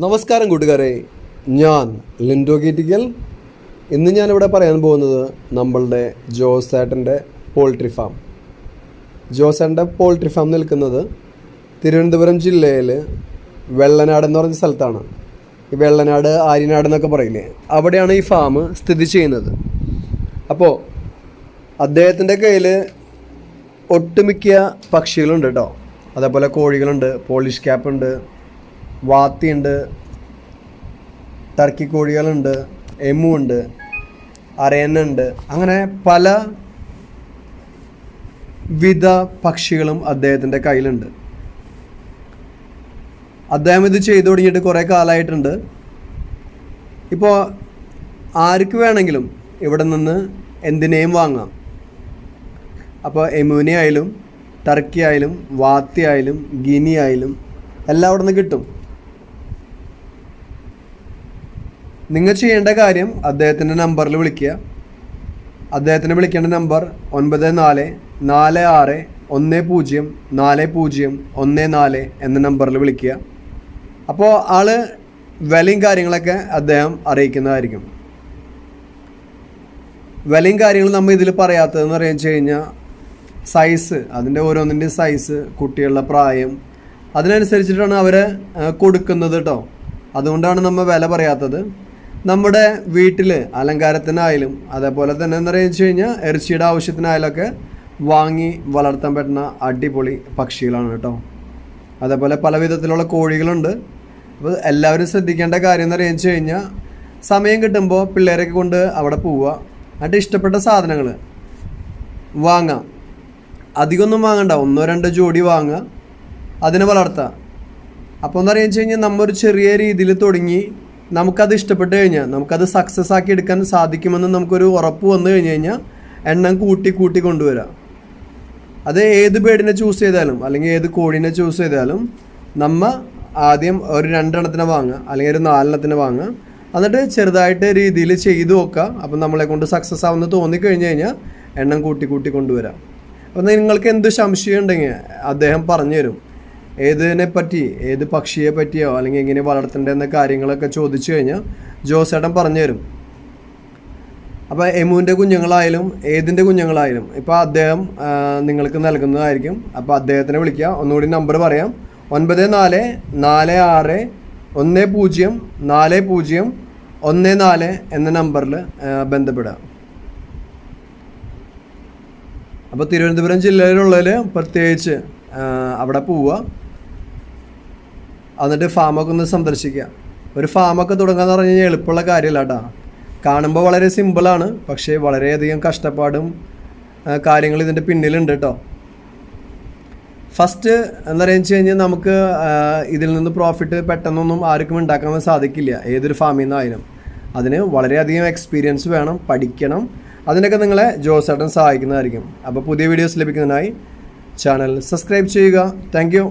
നമസ്കാരം കൂട്ടുകാരെ, ഞാൻ ലിൻഡോ ഗീറ്റിക്കൽ. ഇന്ന് ഞാനിവിടെ പറയാൻ പോകുന്നത് നമ്മളുടെ ജോസേട്ടൻ്റെ പോൾട്രി ഫാം. ജോസേട്ടൻ്റെ പോൾട്രി ഫാം നിൽക്കുന്നത് തിരുവനന്തപുരം ജില്ലയിൽ വെള്ളനാട് എന്ന് പറഞ്ഞ സ്ഥലത്താണ്. ഈ വെള്ളനാട് ആര്യനാട് എന്നൊക്കെ പറയില്ലേ, അവിടെയാണ് ഈ ഫാം സ്ഥിതി ചെയ്യുന്നത്. അപ്പോൾ അദ്ദേഹത്തിൻ്റെ കയ്യിൽ ഒട്ടുമിക്ക പക്ഷികളുണ്ട് കേട്ടോ. അതേപോലെ കോഴികളുണ്ട്, പോളിഷ് ക്യാപ്പുണ്ട്, വാത്തിയുണ്ട്, ടർക്കി കോഴികളുണ്ട്, എമ്മുണ്ട്, അരയന്നുണ്ട്. അങ്ങനെ പല വിധ പക്ഷികളും അദ്ദേഹത്തിൻ്റെ കയ്യിലുണ്ട്. അദ്ദേഹം ഇത് ചെയ്തു തുടങ്ങിയിട്ട് കുറേ കാലമായിട്ടുണ്ട്. ഇപ്പോൾ ആർക്ക് വേണമെങ്കിലും ഇവിടെ നിന്ന് എന്തിനേയും വാങ്ങാം. അപ്പോൾ എമുവിനെ ആയാലും ടർക്കി ആയാലും വാത്തി ആയാലും ഗിനി ആയാലും എല്ലാം അവിടെ നിന്ന് കിട്ടും. നിങ്ങൾ ചെയ്യേണ്ട കാര്യം അദ്ദേഹത്തിൻ്റെ നമ്പറിൽ വിളിക്കുക. അദ്ദേഹത്തിന് വിളിക്കേണ്ട നമ്പർ 9410104014 എന്ന നമ്പറിൽ വിളിക്കുക. അപ്പോൾ ആൾ വിലയും കാര്യങ്ങളൊക്കെ അദ്ദേഹം അറിയിക്കുന്നതായിരിക്കും. വിലയും കാര്യങ്ങളും നമ്മൾ ഇതിൽ പറയാത്തതെന്ന് പറഞ്ഞു കഴിഞ്ഞാൽ സൈസ്, അതിൻ്റെ ഓരോന്നിൻ്റെയും സൈസ്, കുട്ടികളുടെ പ്രായം, അതിനനുസരിച്ചിട്ടാണ് അവർ കൊടുക്കുന്നത് കേട്ടോ. അതുകൊണ്ടാണ് നമ്മൾ വില പറയാത്തത്. നമ്മുടെ വീട്ടിൽ അലങ്കാരത്തിനായാലും അതേപോലെ തന്നെ എന്താ പറയുക വെച്ച് കഴിഞ്ഞാൽ ഇറച്ചിയുടെ ആവശ്യത്തിനായാലൊക്കെ വാങ്ങി വളർത്താൻ പറ്റുന്ന അടിപൊളി പക്ഷികളാണ് കേട്ടോ. അതേപോലെ പല വിധത്തിലുള്ള കോഴികളുണ്ട്. അപ്പോൾ എല്ലാവരും ശ്രദ്ധിക്കേണ്ട കാര്യം എന്ന് പറയുക വെച്ച് കഴിഞ്ഞാൽ സമയം കിട്ടുമ്പോൾ പിള്ളേരൊക്കെ കൊണ്ട് അവിടെ പോവുക, എന്നിട്ട് ഇഷ്ടപ്പെട്ട സാധനങ്ങൾ വാങ്ങാം. അധികമൊന്നും വാങ്ങണ്ട, 1-2 ജോഡി വാങ്ങുക, അതിനെ വളർത്തുക. അപ്പോൾ എന്താ പറയുക വെച്ച് കഴിഞ്ഞാൽ നമ്മൊരു ചെറിയ രീതിയിൽ തുടങ്ങി നമുക്കത് ഇഷ്ടപ്പെട്ട് കഴിഞ്ഞാൽ നമുക്കത് സക്സസ് ആക്കി എടുക്കാൻ സാധിക്കുമെന്ന് നമുക്കൊരു ഉറപ്പ് വന്നു കഴിഞ്ഞ് കഴിഞ്ഞാൽ എണ്ണം കൂട്ടി കൊണ്ടുവരാം. അത് ഏത് ബേഡിനെ ചൂസ് ചെയ്താലും അല്ലെങ്കിൽ ഏത് കോഴീനെ ചൂസ് ചെയ്താലും നമ്മൾ ആദ്യം ഒരു 2 എണ്ണത്തിനെ വാങ്ങുക, അല്ലെങ്കിൽ ഒരു 4 എണ്ണത്തിനെ വാങ്ങുക, എന്നിട്ട് ചെറുതായിട്ട് രീതിയിൽ ചെയ്ത് നോക്കുക. അപ്പം നമ്മളെ കൊണ്ട് സക്സസ് ആവുമെന്ന് തോന്നിക്കഴിഞ്ഞ് കഴിഞ്ഞാൽ എണ്ണം കൂട്ടി കൊണ്ടുവരാം. അപ്പം നിങ്ങൾക്ക് എന്ത് സംശയം ഉണ്ടെങ്കിൽ അദ്ദേഹം പറഞ്ഞു തരും. ഏതിനെ പറ്റി, ഏത് പക്ഷിയെ പറ്റിയോ അല്ലെങ്കിൽ എങ്ങനെ വളർത്തേണ്ടതെന്ന കാര്യങ്ങളൊക്കെ ചോദിച്ചു കഴിഞ്ഞാൽ ജോസേട്ടൻ പറഞ്ഞു തരും. അപ്പോൾ എമുവിൻ്റെ കുഞ്ഞുങ്ങളായാലും ഏതിൻ്റെ കുഞ്ഞുങ്ങളായാലും ഇപ്പോൾ അദ്ദേഹം നിങ്ങൾക്ക് നൽകുന്നതായിരിക്കും. അപ്പോൾ അദ്ദേഹത്തിനെ വിളിക്കുക. ഒന്നുകൂടി നമ്പർ പറയാം: 9410404014 എന്ന നമ്പറിൽ ബന്ധപ്പെടുക. അപ്പോൾ തിരുവനന്തപുരം ജില്ലയിലുള്ളതിൽ പ്രത്യേകിച്ച് അവിടെ പോവുക, എന്നിട്ട് ഫാമൊക്കെ ഒന്ന് സന്ദർശിക്കുക. ഒരു ഫാമൊക്കെ തുടങ്ങാന്ന് പറഞ്ഞു കഴിഞ്ഞാൽ എളുപ്പമുള്ള കാര്യമല്ല കേട്ടോ. കാണുമ്പോൾ വളരെ സിമ്പിളാണ്, പക്ഷേ വളരെയധികം കഷ്ടപ്പാടും കാര്യങ്ങൾ ഇതിൻ്റെ പിന്നിലുണ്ട് കേട്ടോ. ഫസ്റ്റ് എന്താ പറയുക വെച്ച് കഴിഞ്ഞാൽ നമുക്ക് ഇതിൽ നിന്ന് പ്രോഫിറ്റ് പെട്ടെന്നൊന്നും ആർക്കും ഉണ്ടാക്കാൻ സാധിക്കില്ല, ഏതൊരു ഫാമിൽ നിന്നായാലും. അതിന് വളരെയധികം എക്സ്പീരിയൻസ് വേണം, പഠിക്കണം. അതിനൊക്കെ നിങ്ങളെ ജോസേട്ടൻ സഹായിക്കുന്നതായിരിക്കും. അപ്പോൾ പുതിയ വീഡിയോസ് ലഭിക്കുന്നതിനായി ചാനൽ സബ്സ്ക്രൈബ് ചെയ്യുക. Thank you.